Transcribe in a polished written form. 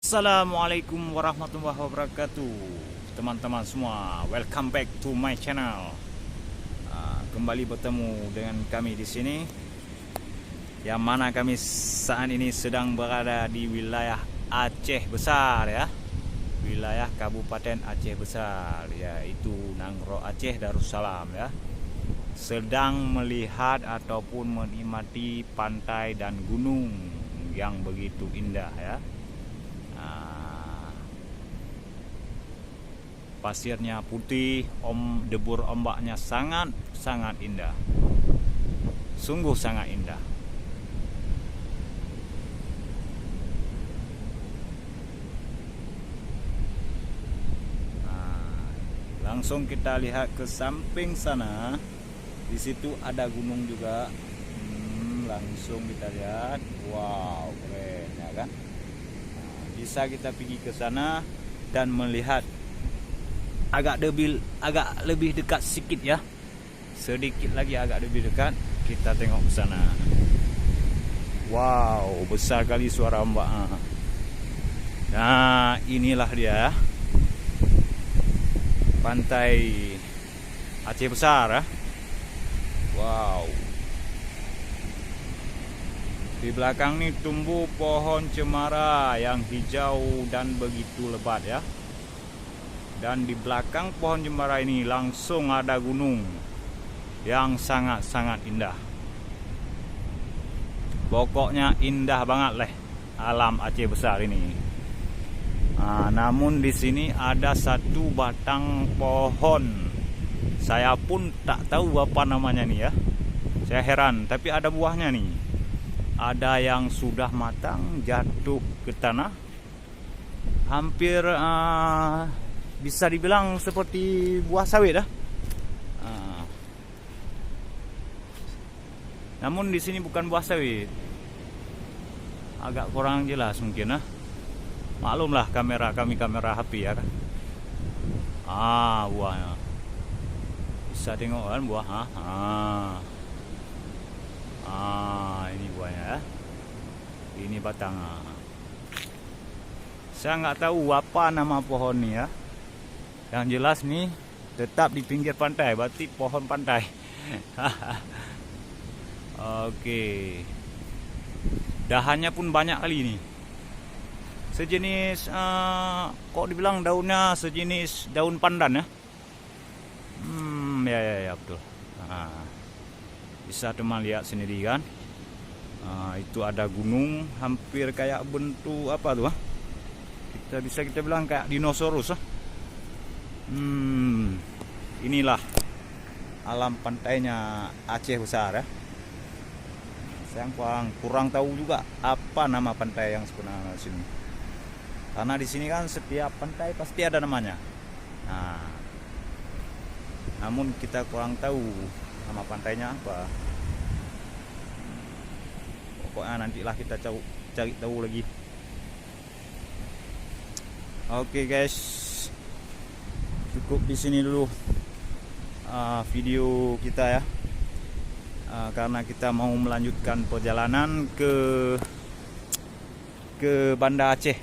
Assalamualaikum warahmatullahi wabarakatuh, teman-teman semua. Welcome back to my channel. Kembali bertemu dengan kami di sini, yang mana kami saat ini sedang berada di wilayah Aceh Besar, ya, wilayah Kabupaten Aceh Besar, yaitu Nangro Aceh Darussalam, ya. Sedang melihat ataupun menikmati pantai dan gunung yang begitu indah, ya. Pasirnya putih, debur ombaknya sangat indah, sungguh sangat indah. Langsung kita lihat ke samping sana, di situ ada gunung juga. Langsung kita lihat, wow, keren, ya kan? Bisa kita pergi ke sana dan melihat agak lebih dekat sedikit, ya, sedikit lagi agak lebih dekat. Kita tengok ke sana. Wow, besar kali suara ombak. Nah, inilah dia pantai Aceh Besar, ya. Wow. Di belakang nih tumbuh pohon cemara yang hijau dan begitu lebat, ya. Dan di belakang pohon cemara ini langsung ada gunung yang sangat indah. Pokoknya indah banget lah alam Aceh Besar ini. Namun di sini ada satu batang pohon. Saya pun tak tahu apa namanya nih, ya. Saya heran, tapi ada buahnya nih. Ada yang sudah matang jatuh ke tanah. Hampir bisa dibilang seperti buah sawit, dah. Namun di sini bukan buah sawit. Agak kurang jelas mungkin, maklumlah kamera HP, ya kan. Buahnya bisa tengok kan buah. Ini buahnya, ya. Ini batang. Saya nggak tahu apa nama pohon ini, ya. Yang jelas nih tetap di pinggir pantai, berarti pohon pantai. Oke. Dahannya pun banyak kali nih. Sejenis kok dibilang daunnya sejenis daun pandan, ya. Ya betul. Bisa teman lihat sendiri kan. Itu ada gunung hampir kayak bentuk apa tuh? Kita bilang kayak dinosaurus. Inilah alam pantainya Aceh Besar, ya. Saya kurang tahu juga apa nama pantai yang sebenarnya di sini. Karena di sini kan setiap pantai pasti ada namanya. Namun kita kurang tahu nama pantainya apa. Pokoknya nantilah kita cari tahu lagi. Oke, guys. Cukup di sini dulu video kita, ya. Karena kita mau melanjutkan perjalanan ke Banda Aceh.